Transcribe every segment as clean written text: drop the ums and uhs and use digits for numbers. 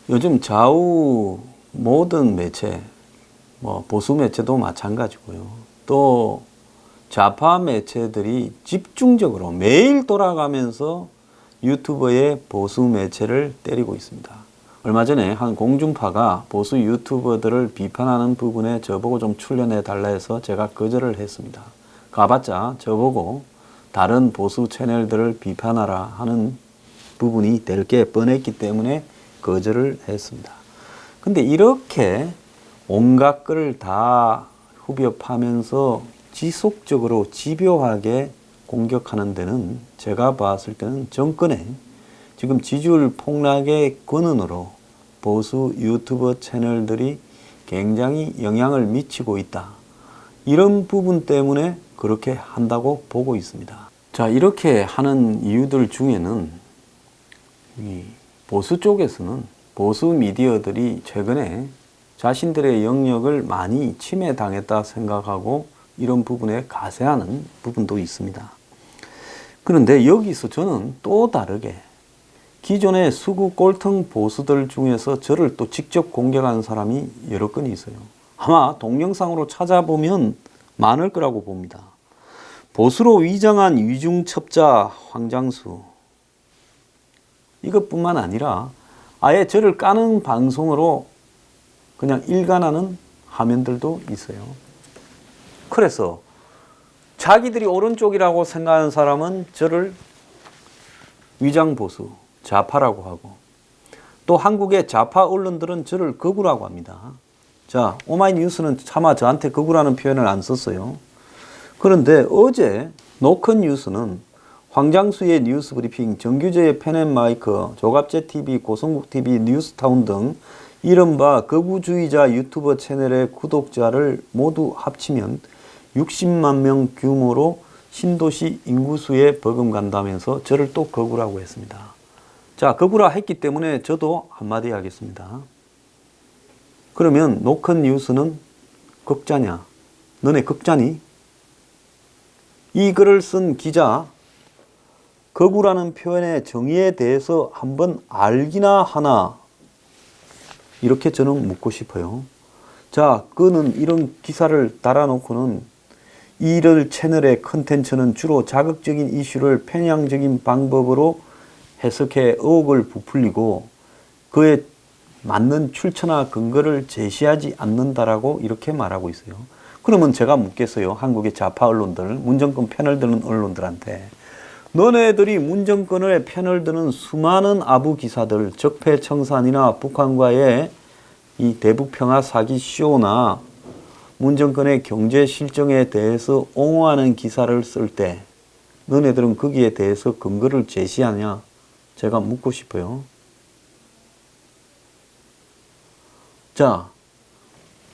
요즘 좌우 모든 매체, 뭐 보수 매체도 마찬가지고요. 또 좌파 매체들이 집중적으로 매일 돌아가면서 유튜버의 보수 매체를 때리고 있습니다. 얼마 전에 한 공중파가 보수 유튜버들을 비판하는 부분에 저보고 좀 출연해 달라 해서 제가 거절을 했습니다. 가봤자 저보고 다른 보수 채널들을 비판하라 하는 부분이 될 게 뻔했기 때문에 거절을 했습니다. 근데 이렇게 온갖 걸 다 후벼 파면서 지속적으로 집요하게 공격하는 데는 제가 봤을 때는 정권의 지금 지지율 폭락의 근원으로 보수 유튜버 채널들이 굉장히 영향을 미치고 있다. 이런 부분 때문에 그렇게 한다고 보고 있습니다. 자, 이렇게 하는 이유들 중에는 이 보수 쪽에서는 보수 미디어들이 최근에 자신들의 영역을 많이 침해당했다 생각하고 이런 부분에 가세하는 부분도 있습니다. 그런데 여기서 저는 또 다르게 기존의 수구 꼴통 보수들 중에서 저를 또 직접 공격하는 사람이 여러 건이 있어요. 아마 동영상으로 찾아보면 많을 거라고 봅니다. 보수로 위장한 위중첩자 황장수, 이것뿐만 아니라 아예 저를 까는 방송으로 그냥 일관하는 화면들도 있어요. 그래서 자기들이 오른쪽이라고 생각하는 사람은 저를 위장보수, 좌파라고 하고, 또 한국의 좌파 언론들은 저를 극우라고 합니다. 자, 오마이뉴스는 차마 저한테 극우라는 표현을 안 썼어요. 그런데 어제 노컷뉴스는 황장수의 뉴스브리핑, 정규제의 펜앤마이크, 조갑제TV, 고성국TV, 뉴스타운 등 이른바 극우주의자 유튜버 채널의 구독자를 모두 합치면 60만 명 규모로 신도시 인구수에 버금간다면서 저를 또 극우라고 했습니다. 자, 극우라 했기 때문에 저도 한마디 하겠습니다. 그러면 노컷뉴스는 극자냐? 너네 극자니? 이 글을 쓴 기자, 극우라는 표현의 정의에 대해서 한번 알기나 하나, 이렇게 저는 묻고 싶어요. 자, 그는 이런 기사를 달아놓고는 이를 채널의 컨텐츠는 주로 자극적인 이슈를 편향적인 방법으로 해석해 의혹을 부풀리고 그에 맞는 출처나 근거를 제시하지 않는다라고 이렇게 말하고 있어요. 그러면 제가 묻겠어요. 한국의 좌파 언론들, 문정권 편을 드는 언론들한테. 너네들이 문정권의 편을 드는 수많은 아부 기사들, 적폐청산이나 북한과의 이 대북평화 사기 쇼나 문정권의 경제 실정에 대해서 옹호하는 기사를 쓸 때 너네들은 거기에 대해서 근거를 제시하냐? 제가 묻고 싶어요. 자,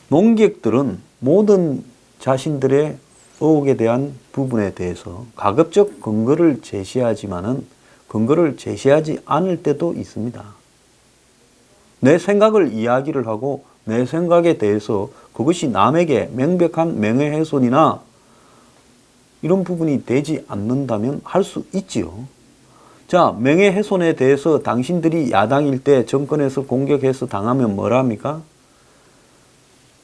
농객들은 모든 자신들의 의혹에 대한 부분에 대해서 가급적 근거를 제시하지만은 근거를 제시하지 않을 때도 있습니다. 내 생각을 이야기를 하고 내 생각에 대해서 그것이 남에게 명백한 명예훼손이나 이런 부분이 되지 않는다면 할 수 있지요. 자, 명예훼손에 대해서 당신들이 야당일 때 정권에서 공격해서 당하면 뭐랍니까?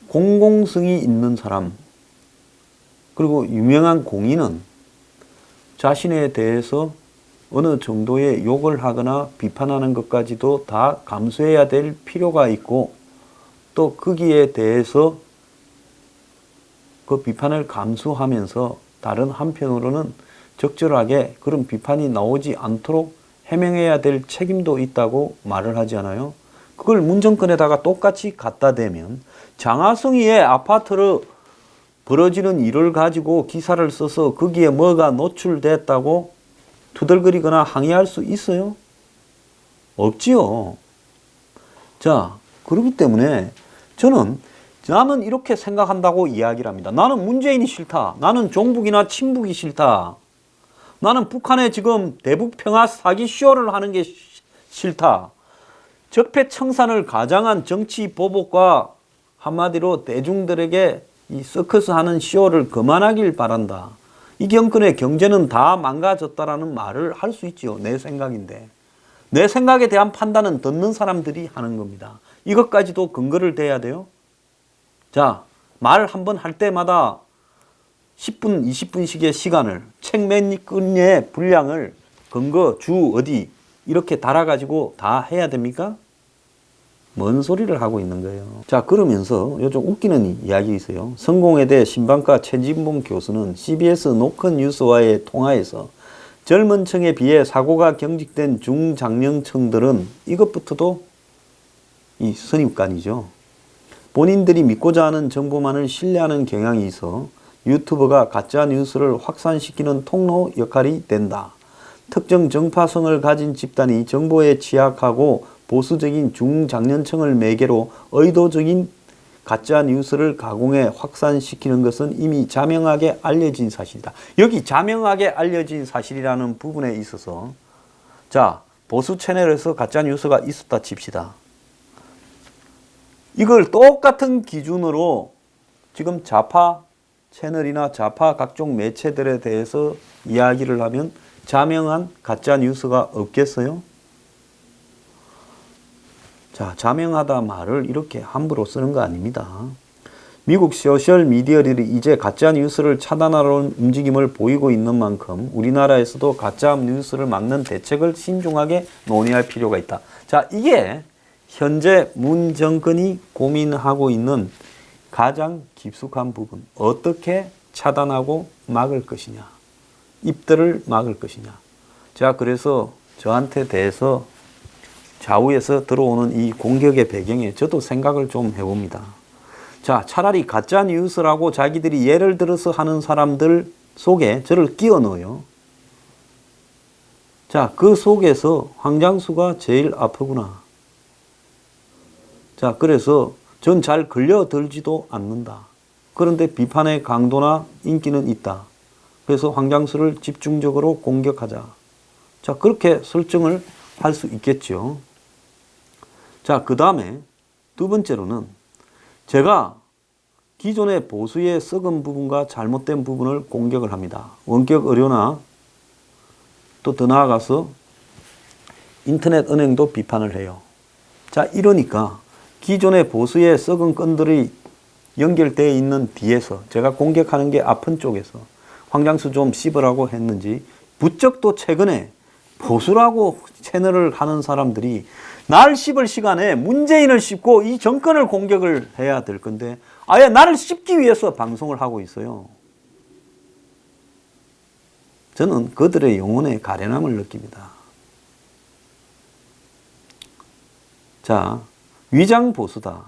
공공성이 있는 사람, 그리고 유명한 공인은 자신에 대해서 어느 정도의 욕을 하거나 비판하는 것까지도 다 감수해야 될 필요가 있고 또 거기에 대해서 그 비판을 감수하면서 다른 한편으로는 적절하게 그런 비판이 나오지 않도록 해명해야 될 책임도 있다고 말을 하지 않아요? 그걸 문정권에다가 똑같이 갖다 대면 장하성이의 아파트로 벌어지는 일을 가지고 기사를 써서 거기에 뭐가 노출됐다고 투덜거리거나 항의할 수 있어요? 없지요. 자, 그렇기 때문에 나는 이렇게 생각한다고 이야기를 합니다. 나는 문재인이 싫다. 나는 종북이나 친북이 싫다. 나는 북한에 지금 대북평화 사기 쇼를 하는 게 싫다. 적폐청산을 가장한 정치 보복과 한마디로 대중들에게 이 서커스 하는 쇼를 그만하길 바란다. 이 정권의 경제는 다 망가졌다라는 말을 할 수 있죠. 내 생각인데. 내 생각에 대한 판단은 듣는 사람들이 하는 겁니다. 이것까지도 근거를 대야 돼요. 자, 말 한 번 할 때마다 10분, 20분씩의 시간을 책 몇 권의 분량을 근거, 주, 어디 이렇게 달아가지고 다 해야 됩니까? 뭔 소리를 하고 있는 거예요. 자, 그러면서 요즘 웃기는 이야기 있어요. 성공회대 신방과 최진봉 교수는 CBS 노컷 뉴스와의 통화에서 젊은 층에 비해 사고가 경직된 중장년층들은 이것부터도 이 선입관이죠. 본인들이 믿고자 하는 정보만을 신뢰하는 경향이 있어 유튜버가 가짜 뉴스를 확산시키는 통로 역할이 된다. 특정 정파성을 가진 집단이 정보에 취약하고 보수적인 중장년층을 매개로 의도적인 가짜 뉴스를 가공해 확산시키는 것은 이미 자명하게 알려진 사실이다. 여기 자명하게 알려진 사실이라는 부분에 있어서 자, 보수 채널에서 가짜 뉴스가 있었다 칩시다. 이걸 똑같은 기준으로 지금 좌파 채널이나 좌파 각종 매체들에 대해서 이야기를 하면 자명한 가짜 뉴스가 없겠어요? 자, 자명하다 말을 이렇게 함부로 쓰는 거 아닙니다. 미국 소셜미디어들이 이제 가짜 뉴스를 차단하려는 움직임을 보이고 있는 만큼 우리나라에서도 가짜 뉴스를 막는 대책을 신중하게 논의할 필요가 있다. 자, 이게 현재 문 정권이 고민하고 있는 가장 깊숙한 부분. 어떻게 차단하고 막을 것이냐. 입들을 막을 것이냐. 자, 그래서 저한테 대해서 좌우에서 들어오는 이 공격의 배경에 저도 생각을 좀 해봅니다. 자, 차라리 가짜 뉴스라고 자기들이 예를 들어서 하는 사람들 속에 저를 끼워 넣어요. 자, 그 속에서 황장수가 제일 아프구나. 자, 그래서 전 잘 걸려들지도 않는다. 그런데 비판의 강도나 인기는 있다. 그래서 황장수를 집중적으로 공격하자. 자, 그렇게 설정을 할 수 있겠죠. 자, 그 다음에 두 번째로는 제가 기존의 보수의 썩은 부분과 잘못된 부분을 공격을 합니다. 원격 의료나 또 더 나아가서 인터넷 은행도 비판을 해요. 자, 이러니까 기존의 보수의 썩은 건들이 연결되어 있는 뒤에서 제가 공격하는 게 아픈 쪽에서 황장수 좀 씹으라고 했는지 부쩍 또 최근에 보수라고 채널을 하는 사람들이 날 씹을 시간에 문재인을 씹고 이 정권을 공격을 해야 될 건데 아예 나를 씹기 위해서 방송을 하고 있어요. 저는 그들의 영혼에 가련함을 느낍니다. 자, 위장보수다.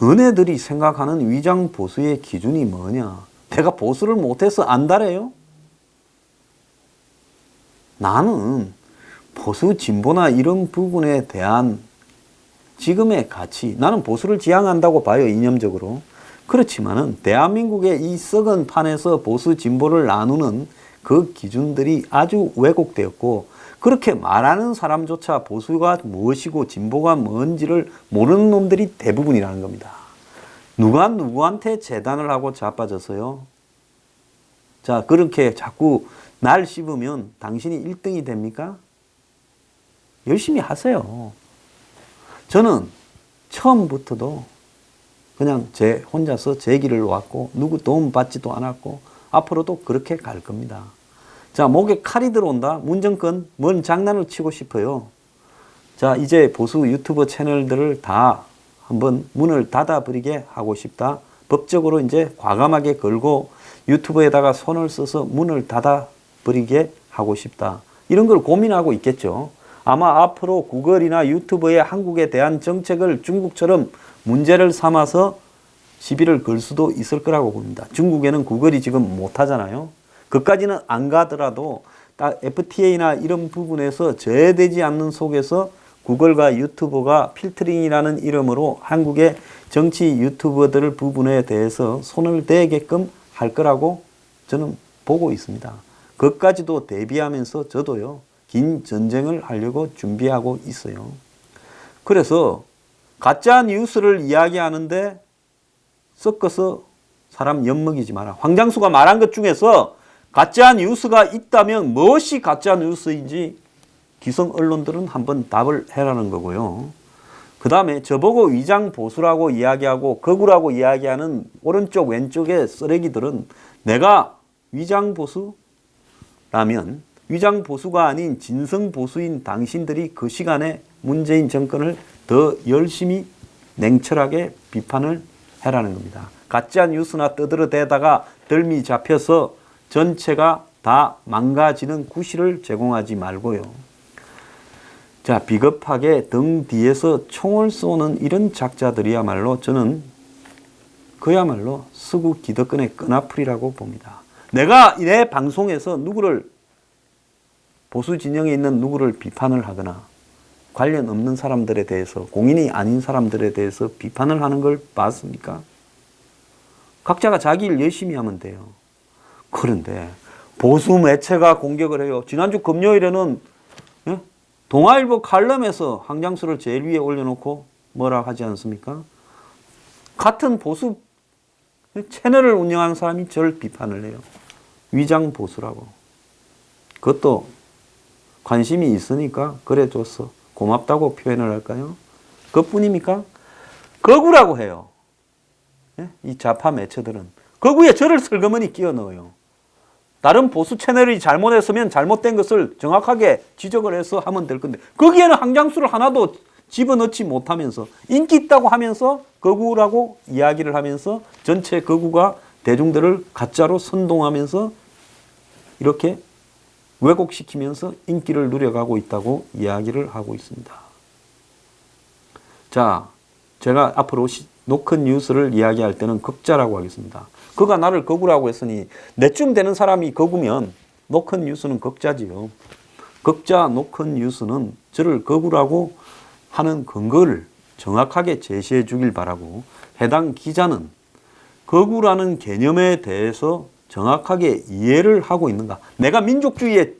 너네들이 생각하는 위장보수의 기준이 뭐냐? 내가 보수를 못해서 안달해요? 나는 보수 진보나 이런 부분에 대한 지금의 가치, 나는 보수를 지향한다고 봐요, 이념적으로. 그렇지만은 대한민국의 이 썩은 판에서 보수 진보를 나누는 그 기준들이 아주 왜곡되었고 그렇게 말하는 사람조차 보수가 무엇이고 진보가 뭔지를 모르는 놈들이 대부분이라는 겁니다. 누가 누구한테 재단을 하고 자빠졌어요? 자, 그렇게 자꾸 날 씹으면 당신이 1등이 됩니까? 열심히 하세요. 저는 처음부터도 그냥 제 혼자서 제 길을 왔고 누구 도움 받지도 않았고 앞으로도 그렇게 갈 겁니다. 자, 목에 칼이 들어온다. 문정권 뭔 장난을 치고 싶어요. 자, 이제 보수 유튜버 채널들을 다 한번 문을 닫아버리게 하고 싶다. 법적으로 이제 과감하게 걸고 유튜브에다가 손을 써서 문을 닫아버리게 하고 싶다. 이런 걸 고민하고 있겠죠. 아마 앞으로 구글이나 유튜브의 한국에 대한 정책을 중국처럼 문제를 삼아서 시비를 걸 수도 있을 거라고 봅니다. 중국에는 구글이 지금 못하잖아요. 그까지는 안 가더라도 딱 FTA나 이런 부분에서 제외되지 않는 속에서 구글과 유튜버가 필터링이라는 이름으로 한국의 정치 유튜버들 부분에 대해서 손을 대게끔 할 거라고 저는 보고 있습니다. 그까지도 대비하면서 저도요, 긴 전쟁을 하려고 준비하고 있어요. 그래서 가짜 뉴스를 이야기하는데 섞어서 사람 엿먹이지 마라. 황장수가 말한 것 중에서 가짜 뉴스가 있다면 무엇이 가짜 뉴스인지 기성 언론들은 한번 답을 해라는 거고요. 그 다음에 저보고 위장 보수라고 이야기하고 거구라고 이야기하는 오른쪽 왼쪽의 쓰레기들은 내가 위장 보수라면 위장 보수가 아닌 진성 보수인 당신들이 그 시간에 문재인 정권을 더 열심히 냉철하게 비판을 해라는 겁니다. 가짜 뉴스나 떠들어대다가 덜미 잡혀서 전체가 다 망가지는 구실을 제공하지 말고요. 자, 비겁하게 등 뒤에서 총을 쏘는 이런 작자들이야말로 저는 그야말로 서구 기득권의 끈앞풀이라고 봅니다. 내가 내 방송에서 누구를 보수 진영에 있는 누구를 비판을 하거나 관련 없는 사람들에 대해서 공인이 아닌 사람들에 대해서 비판을 하는 걸 봤습니까? 각자가 자기 일 열심히 하면 돼요. 그런데 보수 매체가 공격을 해요. 지난주 금요일에는 동아일보 칼럼에서 항장수를 제일 위에 올려놓고 뭐라 하지 않습니까? 같은 보수 채널을 운영하는 사람이 저를 비판을 해요. 위장 보수라고. 그것도 관심이 있으니까 그래 줬어. 고맙다고 표현을 할까요? 그것뿐입니까? 거구라고 해요. 이 좌파 매체들은. 거구에 저를 슬그머니 끼워 넣어요. 다른 보수 채널이 잘못했으면 잘못된 것을 정확하게 지적을 해서 하면 될 건데 거기에는 항장수를 하나도 집어넣지 못하면서 인기 있다고 하면서 거구라고 이야기를 하면서 전체 거구가 대중들을 가짜로 선동하면서 이렇게 왜곡시키면서 인기를 누려가고 있다고 이야기를 하고 있습니다. 자, 제가 앞으로 노컷 뉴스를 이야기할 때는 극자라고 하겠습니다. 그가 나를 거구라고 했으니 내쯤 되는 사람이 거구면 노컷 뉴스는 극자지요. 극자 노컷 뉴스는 저를 거구라고 하는 근거를 정확하게 제시해 주길 바라고 해당 기자는 거구라는 개념에 대해서 정확하게 이해를 하고 있는가? 내가 민족주의에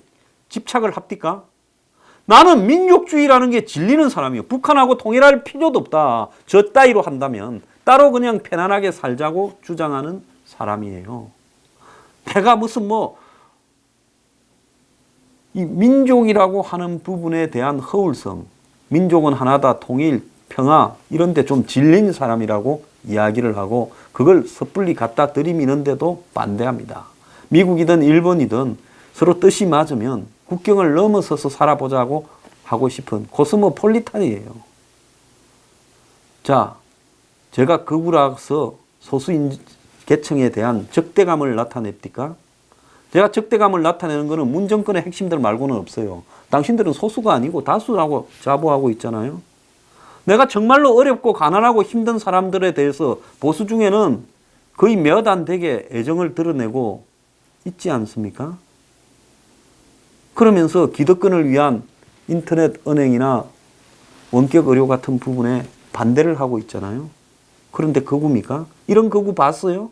집착을 합니까? 나는 민족주의라는 게 질리는 사람이에요. 북한하고 통일할 필요도 없다. 저 따위로 한다면 따로 그냥 편안하게 살자고 주장하는 사람이에요. 내가 무슨 이 민족이라고 하는 부분에 대한 허울성, 민족은 하나다, 통일, 평화 이런 데 좀 질린 사람이라고 이야기를 하고 그걸 섣불리 갖다 들이미는데도 반대합니다. 미국이든 일본이든 서로 뜻이 맞으면 국경을 넘어서서 살아보자고 하고 싶은 코스모폴리탄이에요. 자, 제가 거구라서 소수인 계층에 대한 적대감을 나타냅니까? 제가 적대감을 나타내는 것은 문정권의 핵심들 말고는 없어요. 당신들은 소수가 아니고 다수라고 자부하고 있잖아요. 내가 정말로 어렵고 가난하고 힘든 사람들에 대해서 보수 중에는 거의 몇 안 되게 애정을 드러내고 있지 않습니까? 그러면서 기득권을 위한 인터넷 은행이나 원격 의료 같은 부분에 반대를 하고 있잖아요. 그런데 거구입니까? 이런 거구 봤어요?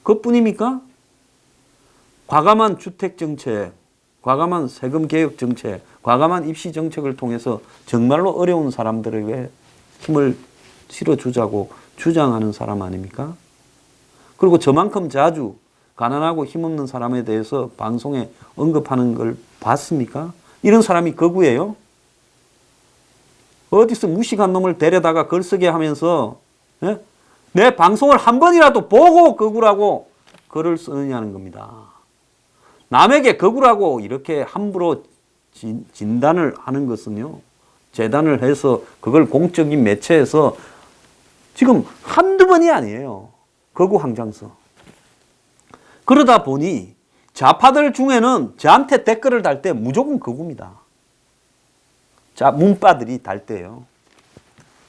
그것뿐입니까? 과감한 주택정책, 과감한 세금개혁정책, 과감한 입시정책을 통해서 정말로 어려운 사람들에게 힘을 실어주자고 주장하는 사람 아닙니까? 그리고 저만큼 자주 가난하고 힘없는 사람에 대해서 방송에 언급하는 걸 봤습니까? 이런 사람이 거구예요? 어디서 무식한 놈을 데려다가 글쓰게 하면서 내 방송을 한 번이라도 보고 거구라고 글을 쓰느냐는 겁니다. 남에게 거구라고 이렇게 함부로 진단을 하는 것은요, 재단을 해서 그걸 공적인 매체에서 지금 한두 번이 아니에요. 거구 항장서. 그러다 보니 좌파들 중에는 저한테 댓글을 달 때 무조건 거구입니다. 자, 문바들이 달 때요.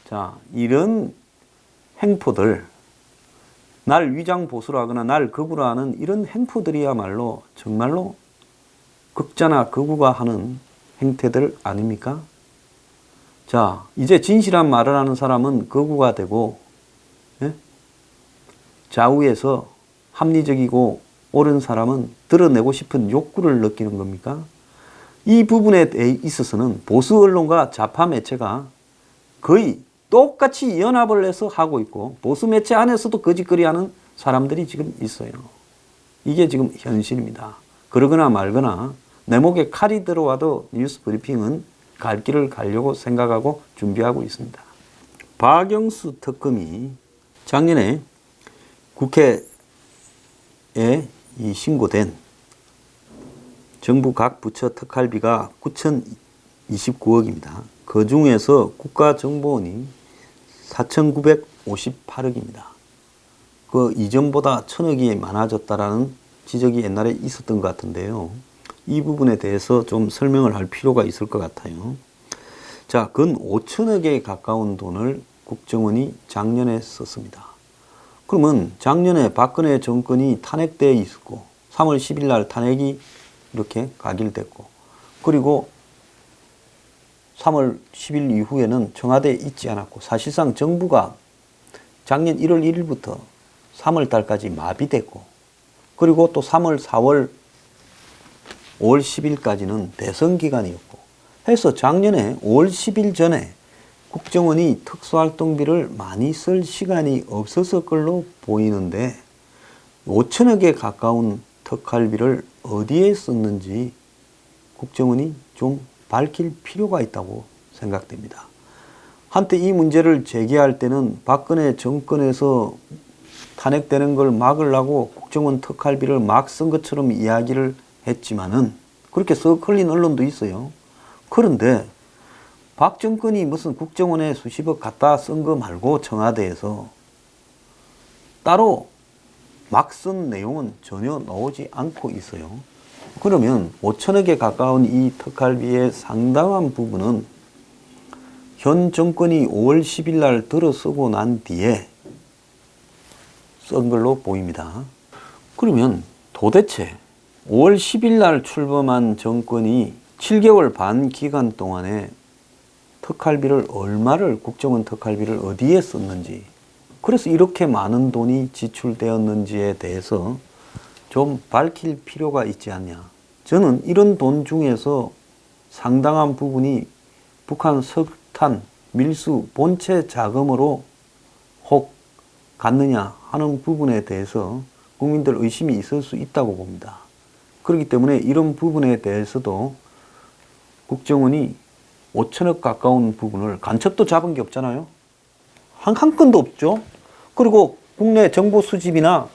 자, 이런 행포들, 날 위장 보수로 하거나 날 거구로 하는 이런 행포들이야말로 정말로 극자나 거구가 하는 행태들 아닙니까? 자, 이제 진실한 말을 하는 사람은 거구가 되고, 좌우에서 합리적이고 옳은 사람은 드러내고 싶은 욕구를 느끼는 겁니까? 이 부분에 있어서는 보수 언론과 좌파 매체가 거의 똑같이 연합을 해서 하고 있고 보수 매체 안에서도 거짓거리하는 사람들이 지금 있어요. 이게 지금 현실입니다. 그러거나 말거나 내 목에 칼이 들어와도 뉴스 브리핑은 갈 길을 가려고 생각하고 준비하고 있습니다. 박영수 특검이 작년에 국회에 신고된 정부 각 부처 특활비가 9,029억입니다. 그 중에서 국가정보원이 4,958억입니다. 그 이전보다 1,000억이 많아졌다라는 지적이 옛날에 있었던 것 같은데요. 이 부분에 대해서 좀 설명을 할 필요가 있을 것 같아요. 자, 근 5,000억에 가까운 돈을 국정원이 작년에 썼습니다. 그러면 작년에 박근혜 정권이 탄핵돼 있었고 3월 10일 날 탄핵이 이렇게 가결됐고 그리고 3월 10일 이후에는 청와대에 있지 않았고 사실상 정부가 작년 1월 1일부터 3월 달까지 마비됐고 그리고 또 3월, 4월, 5월 10일까지는 대선 기간이었고 해서 작년에 5월 10일 전에 국정원이 특수활동비를 많이 쓸 시간이 없었을 걸로 보이는데 5천억에 가까운 특활비를 어디에 썼는지 국정원이 좀 밝힐 필요가 있다고 생각됩니다. 한때 이 문제를 제기할 때는 박근혜 정권에서 탄핵되는 걸 막으려고 국정원 특활비를 막 쓴 것처럼 이야기를 했지만은 그렇게 썩 흘린 언론도 있어요. 그런데 박 정권이 무슨 국정원에 수십억 갖다 쓴 거 말고 청와대에서 따로 막 쓴 내용은 전혀 나오지 않고 있어요. 그러면 5천억에 가까운 이 특활비의 상당한 부분은 현 정권이 5월 10일 날 들어서고 난 뒤에 쓴 걸로 보입니다. 그러면 도대체 5월 10일 날 출범한 정권이 7개월 반 기간 동안에 특활비를 얼마를 국정원 특활비를 어디에 썼는지 그래서 이렇게 많은 돈이 지출되었는지에 대해서 좀 밝힐 필요가 있지 않냐. 저는 이런 돈 중에서 상당한 부분이 북한 석탄 밀수 본체 자금으로 혹 갔느냐 하는 부분에 대해서 국민들 의심이 있을 수 있다고 봅니다. 그렇기 때문에 이런 부분에 대해서도 국정원이 5천억 가까운 부분을 간첩도 잡은 게 없잖아요. 한 건도 없죠. 그리고 국내 정보 수집이나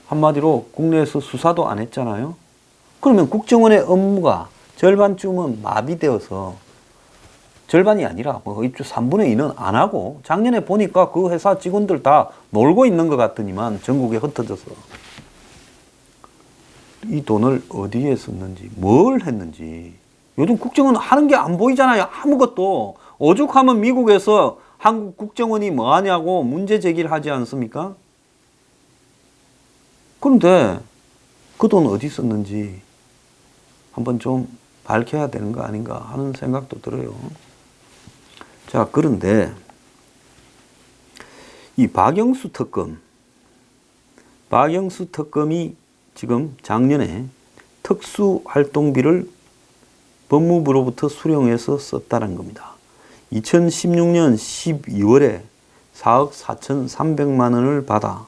한마디로 국내에서 수사도 안 했잖아요. 그러면 국정원의 업무가 절반쯤은 마비되어서 절반이 아니라 뭐 입주 3분의 2는 안 하고 작년에 보니까 그 회사 직원들 다 놀고 있는 것 같더니만 전국에 흩어져서 이 돈을 어디에 썼는지 뭘 했는지 요즘 국정원 하는 게 안 보이잖아요. 아무것도. 오죽하면 미국에서 한국 국정원이 뭐 하냐고 문제 제기를 하지 않습니까? 그런데 그 돈 어디 썼는지 한번 좀 밝혀야 되는 거 아닌가 하는 생각도 들어요. 자, 그런데 이 박영수 특검이 지금 작년에 특수활동비를 법무부로부터 수령해서 썼다는 겁니다. 2016년 12월에 4억 4,300만 원을 받아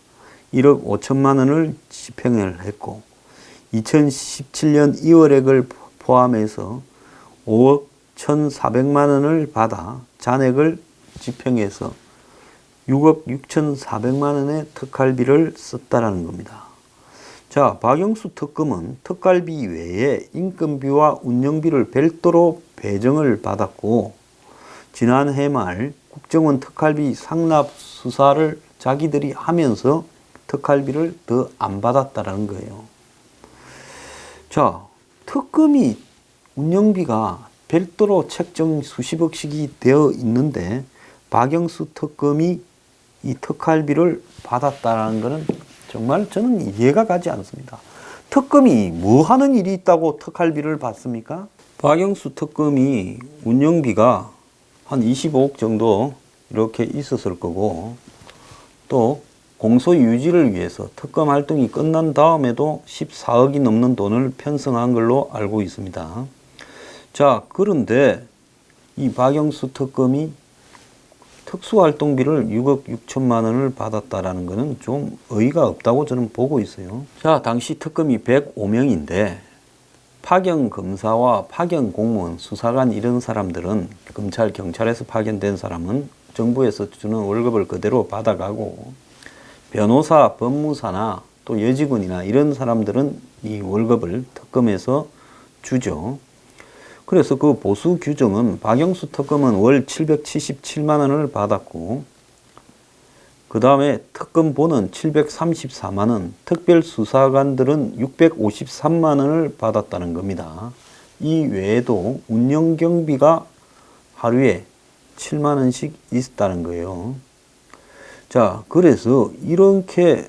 1억 5천만 원을 집행을 했고 2017년 2월액을 포함해서 5억 1,400만 원을 받아 잔액을 집행해서 6억 6,400만 원의 특활비를 썼다라는 겁니다. 자, 박영수 특검은 특활비 외에 인건비와 운영비를 별도로 배정을 받았고 지난해 말 국정원 특활비 상납 수사를 자기들이 하면서 특활비를 더 안 받았다라는 거예요. 자, 특검이 운영비가 별도로 책정 수십억씩이 되어 있는데 박영수 특검이 이 특활비를 받았다는 것은 정말 저는 이해가 가지 않습니다. 특검이 뭐 하는 일이 있다고 특활비를 받습니까? 박영수 특검이 운영비가 한 25억 정도 이렇게 있었을 거고 또 공소 유지를 위해서 특검 활동이 끝난 다음에도 14억이 넘는 돈을 편성한 걸로 알고 있습니다. 자, 그런데 이 박영수 특검이 특수활동비를 6억 6천만 원을 받았다라는 것은 좀 어이가 없다고 저는 보고 있어요. 자, 당시 특검이 105명인데 파견 검사와 파견 공무원, 수사관 이런 사람들은 검찰, 경찰에서 파견된 사람은 정부에서 주는 월급을 그대로 받아가고 변호사, 법무사나 또 여직원이나 이런 사람들은 이 월급을 특검에서 주죠. 그래서 그 보수 규정은 박영수 특검은 월 777만 원을 받았고 그 다음에 특검본은 734만 원, 특별수사관들은 653만 원을 받았다는 겁니다. 이 외에도 운영경비가 하루에 7만 원씩 있었다는 거예요. 자, 그래서 이렇게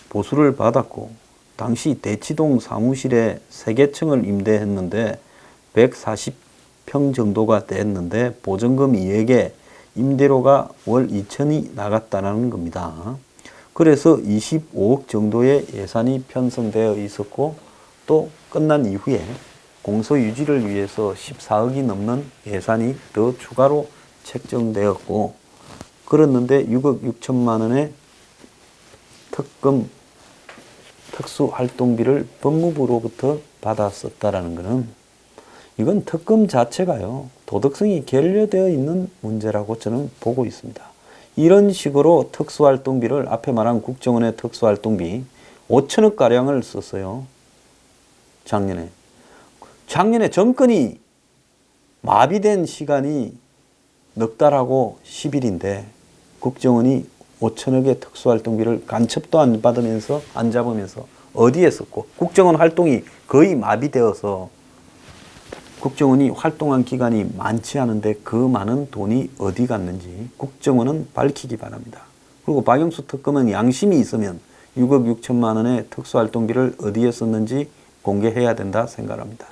보수를 받았고 당시 대치동 사무실에 3개층을 임대했는데 140평 정도가 됐는데 보증금 이액에 임대료가 월 2천이 나갔다는 겁니다. 그래서 25억 정도의 예산이 편성되어 있었고 또 끝난 이후에 공소 유지를 위해서 14억이 넘는 예산이 더 추가로 책정되었고 그랬는데 6억 6천만 원의 특검 특수활동비를 법무부로부터 받았었다라는 것은 이건 특검 자체가요 도덕성이 결여되어 있는 문제라고 저는 보고 있습니다. 이런 식으로 특수활동비를 앞에 말한 국정원의 특수활동비 5천억 가량을 썼어요. 작년에 정권이 마비된 시간이 넉 달하고 10일인데 국정원이 5천억의 특수활동비를 간첩도 안 받으면서 안 잡으면서 어디에 썼고 국정원 활동이 거의 마비되어서 국정원이 활동한 기간이 많지 않은데 그 많은 돈이 어디 갔는지 국정원은 밝히기 바랍니다. 그리고 박영수 특검은 양심이 있으면 6억 6천만 원의 특수활동비를 어디에 썼는지 공개해야 된다 생각합니다.